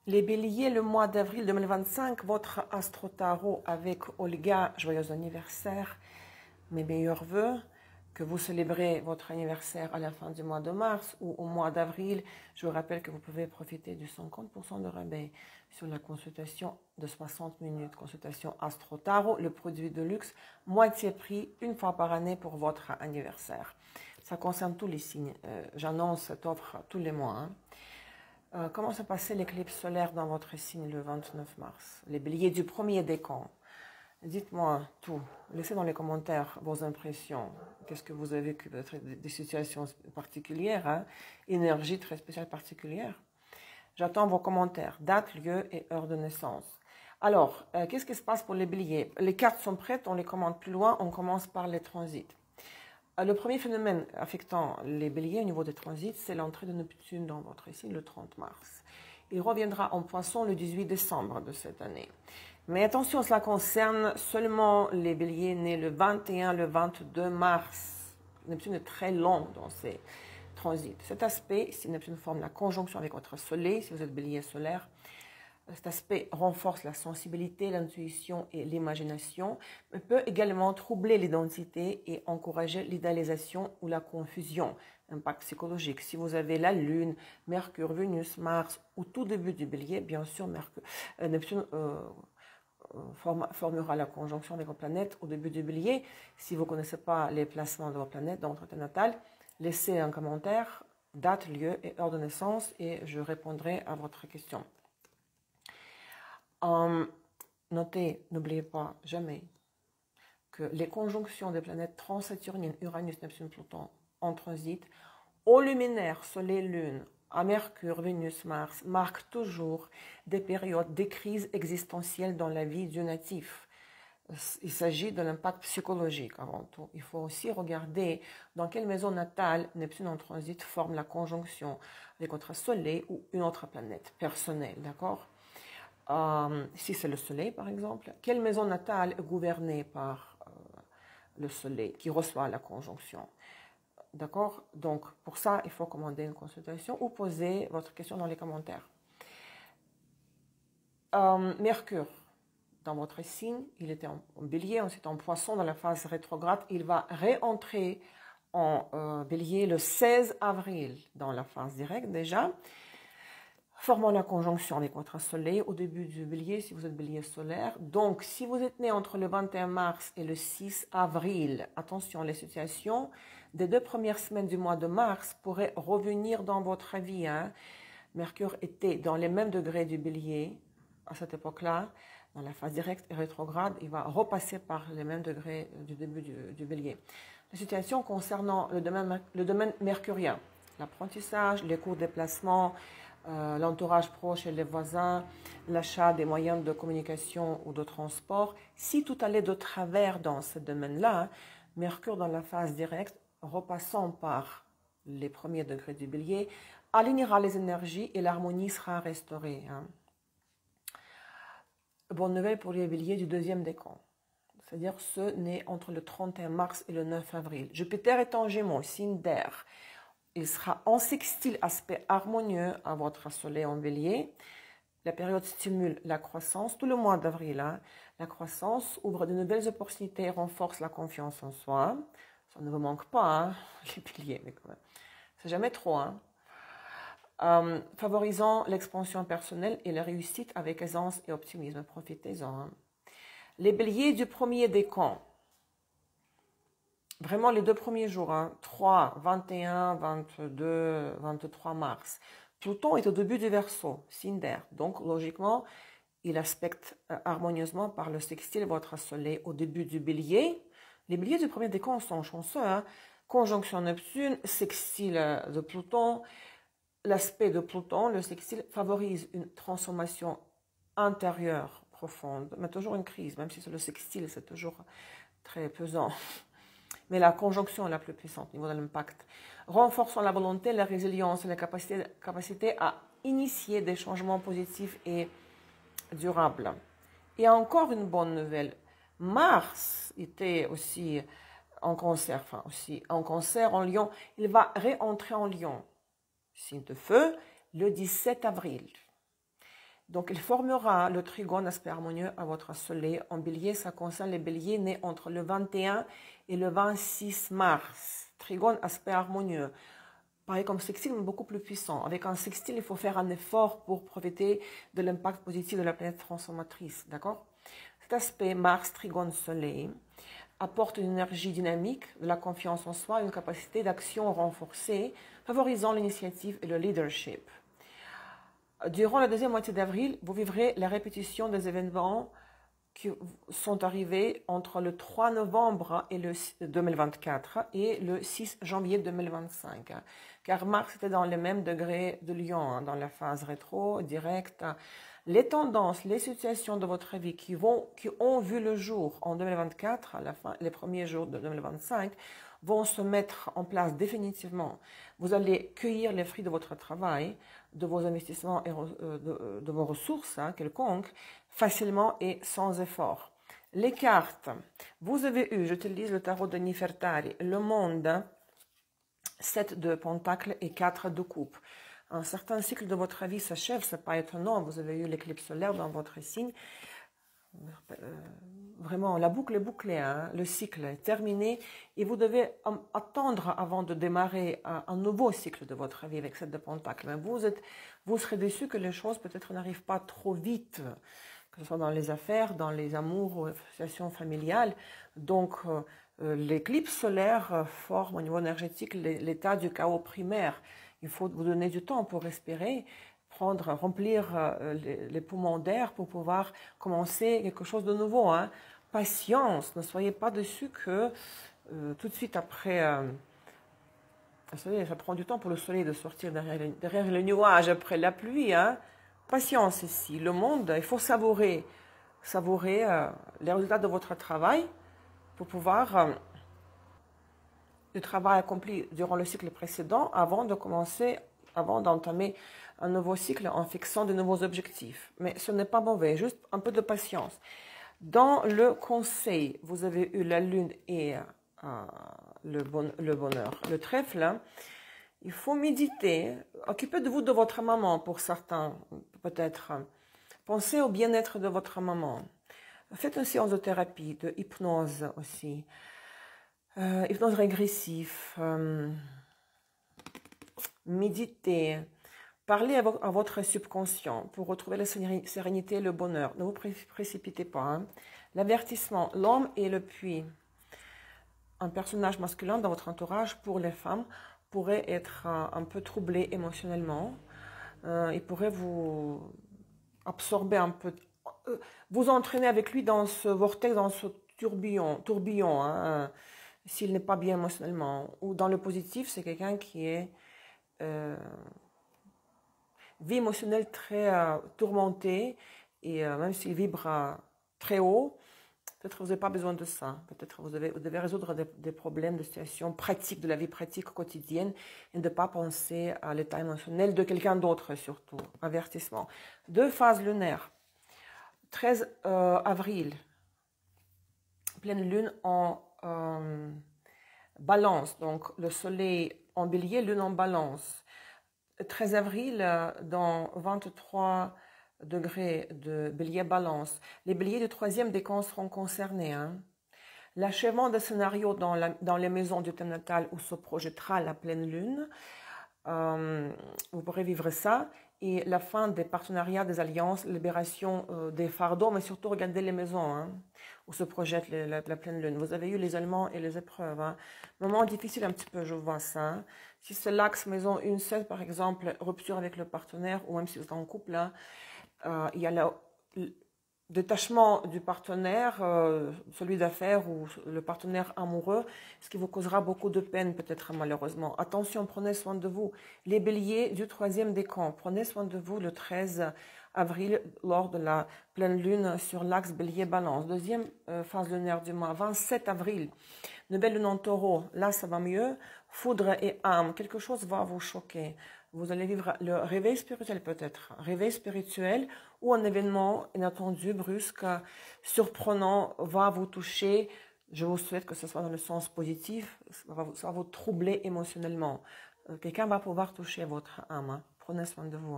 Les béliers, le mois d'avril 2025, votre Astro Tarot avec Olga, joyeux anniversaire, mes meilleurs voeux, que vous célébrez votre anniversaire à la fin du mois de mars ou au mois d'avril. Je vous rappelle que vous pouvez profiter du 50% de rabais sur la consultation de 60 minutes, consultation Astro Tarot, le produit de luxe, moitié prix, une fois par année pour votre anniversaire. Ça concerne tous les signes. J'annonce cette offre tous les mois. Comment s'est passé l'éclipse solaire dans votre signe le 29 mars? Les béliers du premier décan. Dites-moi tout. Laissez dans les commentaires vos impressions. Qu'est-ce que vous avez vécu? Peut-être des situations particulières, énergie très spéciale particulière. J'attends vos commentaires. Date, lieu et heure de naissance. Alors, qu'est-ce qui se passe pour les béliers? Les cartes sont prêtes, on les commente plus loin. On commence par les transits. Le premier phénomène affectant les béliers au niveau des transits, c'est l'entrée de Neptune dans votre signe le 30 mars. Il reviendra en poisson le 18 décembre de cette année. Mais attention, cela concerne seulement les béliers nés le 21, le 22 mars. Neptune est très long dans ces transits. Cet aspect, si Neptune forme la conjonction avec votre soleil, si vous êtes bélier solaire, cet aspect renforce la sensibilité, l'intuition et l'imagination, mais peut également troubler l'identité et encourager l'idéalisation ou la confusion. Impact psychologique. Si vous avez la Lune, Mercure, Vénus, Mars ou tout début du bélier, bien sûr, Neptune formera la conjonction avec vos planètes au début du bélier. Si vous ne connaissez pas les placements de vos planètes dans votre thème natal, laissez un commentaire, date, lieu et heure de naissance et je répondrai à votre question. Notez, n'oubliez pas jamais que les conjonctions des planètes transsaturniennes, Uranus, Neptune, Pluton, en transit, au luminaire, Soleil, Lune, à Mercure, Vénus, Mars, marquent toujours des périodes, des crises existentielles dans la vie du natif. Il s'agit de l'impact psychologique avant tout. Il faut aussi regarder dans quelle maison natale Neptune en transit forme la conjonction avec votre Soleil ou une autre planète personnelle, d'accord? Si c'est le soleil, par exemple, quelle maison natale est gouvernée par le soleil qui reçoit la conjonction? D'accord? Donc, pour ça, il faut commander une consultation ou poser votre question dans les commentaires. Mercure, dans votre signe, il était en bélier, ensuite en poisson dans la phase rétrograde. Il va réentrer en bélier le 16 avril dans la phase directe déjà. Formant la conjonction avec votre soleil au début du bélier, si vous êtes bélier solaire. Donc, si vous êtes né entre le 21 mars et le 6 avril, attention, les situations des 2 premières semaines du mois de mars pourraient revenir dans votre vie. Mercure était dans les mêmes degrés du bélier à cette époque-là, dans la phase directe et rétrograde. Il va repasser par les mêmes degrés du début du bélier. Les situations concernant le domaine mercurien, l'apprentissage, les courts déplacements, l'entourage proche et les voisins, l'achat des moyens de communication ou de transport. Si tout allait de travers dans ce domaine-là, Mercure dans la phase directe, repassant par les premiers degrés du bélier, alignera les énergies et l'harmonie sera restaurée. Bonne nouvelle pour les béliers du deuxième décan, c'est-à-dire ceux nés entre le 31 mars et le 9 avril. Jupiter est en Gémeaux, signe d'air. Il sera en sextile, aspect harmonieux à votre soleil en bélier. La période stimule la croissance. Tout le mois d'avril, la croissance ouvre de nouvelles opportunités, renforce la confiance en soi. Ça ne vous manque pas, les béliers, mais quand même. C'est jamais trop. Favorisant l'expansion personnelle et la réussite avec aisance et optimisme. Profitez-en. Les béliers du premier décan. Vraiment les 2 premiers jours, 3, 21, 22, 23 mars. Pluton est au début du Verseau, signe d'air. Donc, logiquement, il aspecte harmonieusement par le sextile votre soleil au début du bélier. Les béliers du premier décan sont chanceux. Conjonction Neptune, sextile de Pluton. L'aspect de Pluton, le sextile, favorise une transformation intérieure profonde, mais toujours une crise, même si c'est le sextile, c'est toujours très pesant. Mais la conjonction est la plus puissante au niveau de l'impact. Renforçant la volonté, la résilience et la capacité à initier des changements positifs et durables. Et encore une bonne nouvelle. Mars était aussi en Cancer, en Lion. Il va réentrer en Lion, signe de feu, le 17 avril. Donc, il formera le trigone aspect harmonieux à votre soleil. En bélier, ça concerne les béliers nés entre le 21 et le 26 mars. Trigone aspect harmonieux. Pareil comme sextile, mais beaucoup plus puissant. Avec un sextile, il faut faire un effort pour profiter de l'impact positif de la planète transformatrice. D'accord? Cet aspect Mars, Trigone, Soleil apporte une énergie dynamique, de la confiance en soi, une capacité d'action renforcée, favorisant l'initiative et le leadership. Durant la deuxième moitié d'avril, vous vivrez la répétition des événements qui sont arrivés entre le 3 novembre et le 2024 et le 6 janvier 2025. Car Mars était dans le même degré de Lion, dans la phase rétro, directe. Les tendances, les situations de votre vie qui ont vu le jour en 2024, à la fin, les premiers jours de 2025, vont se mettre en place définitivement. Vous allez cueillir les fruits de votre travail, de vos investissements et de vos ressources quelconques, facilement et sans effort. Les cartes, vous avez eu, j'utilise le tarot de Nefertari, le monde, 7 de pentacles et 4 de coupe. Un certain cycle de votre vie s'achève, ce n'est pas étonnant, vous avez eu l'éclipse solaire dans votre signe. Vraiment, la boucle est bouclée, le cycle est terminé et vous devez attendre avant de démarrer un nouveau cycle de votre vie avec 7 de pentacles. Mais vous serez déçu que les choses peut-être n'arrivent pas trop vite, que ce soit dans les affaires, dans les amours ou les situations familiales. Donc, l'éclipse solaire forme au niveau énergétique l'état du chaos primaire. Il faut vous donner du temps pour respirer, remplir les poumons d'air pour pouvoir commencer quelque chose de nouveau. Patience, ne soyez pas déçus que tout de suite après, ça prend du temps pour le soleil de sortir derrière le nuage après la pluie. Patience ici, le monde, il faut savourer les résultats de votre travail pour pouvoir le travail accompli durant le cycle précédent avant d'entamer un nouveau cycle en fixant de nouveaux objectifs. Mais ce n'est pas mauvais, juste un peu de patience. Dans le conseil, vous avez eu la lune et le bonheur. Le trèfle, il faut méditer. Occupez-vous de votre maman pour certains, peut-être. Pensez au bien-être de votre maman. Faites une séance de thérapie, de hypnose aussi. Hypnose régressive. Méditez. Parlez à votre subconscient pour retrouver la sérénité et le bonheur. Ne vous précipitez pas. L'avertissement, l'homme et le puits. Un personnage masculin dans votre entourage pour les femmes pourrait être un peu troublé émotionnellement. Il pourrait vous absorber un peu, vous entraîner avec lui dans ce vortex, dans ce tourbillon, s'il n'est pas bien émotionnellement. Ou dans le positif, c'est quelqu'un qui est vie émotionnelle très tourmentée et même s'il vibre très haut, peut-être vous n'avez pas besoin de ça. Peut-être vous devez résoudre des problèmes, des situations pratiques, de la vie pratique quotidienne et ne pas penser à l'état émotionnel de quelqu'un d'autre surtout. Avertissement. 2 phases lunaires. 13 avril, pleine lune en balance. Donc le soleil en bélier, lune en balance. 13 avril, dans 23 degrés de bélier balance. Les béliers du 3e décan seront concernés. L'achèvement des scénarios dans les maisons du thème natal où se projettera la pleine lune. Vous pourrez vivre ça. Et la fin des partenariats, des alliances, libération des fardeaux, mais surtout regardez les maisons où se projette la pleine lune. Vous avez eu les éléments et les épreuves. Moment difficile un petit peu, je vois ça. Si c'est l'axe maison 1-7, par exemple, rupture avec le partenaire, ou même si vous êtes en couple, il y a le détachement du partenaire, celui d'affaires ou le partenaire amoureux, ce qui vous causera beaucoup de peine peut-être malheureusement. Attention, prenez soin de vous. Les béliers du 3e décan, prenez soin de vous le 13 avril lors de la pleine lune sur l'axe bélier-balance. 2e phase lunaire du mois, 27 avril. Nouvelle lune en taureau, là ça va mieux. Foudre et âme, quelque chose va vous choquer. Vous allez vivre le réveil spirituel peut-être, réveil spirituel ou un événement inattendu, brusque, surprenant va vous toucher. Je vous souhaite que ce soit dans le sens positif, ça va vous troubler émotionnellement. Quelqu'un va pouvoir toucher votre âme. Prenez soin de vous.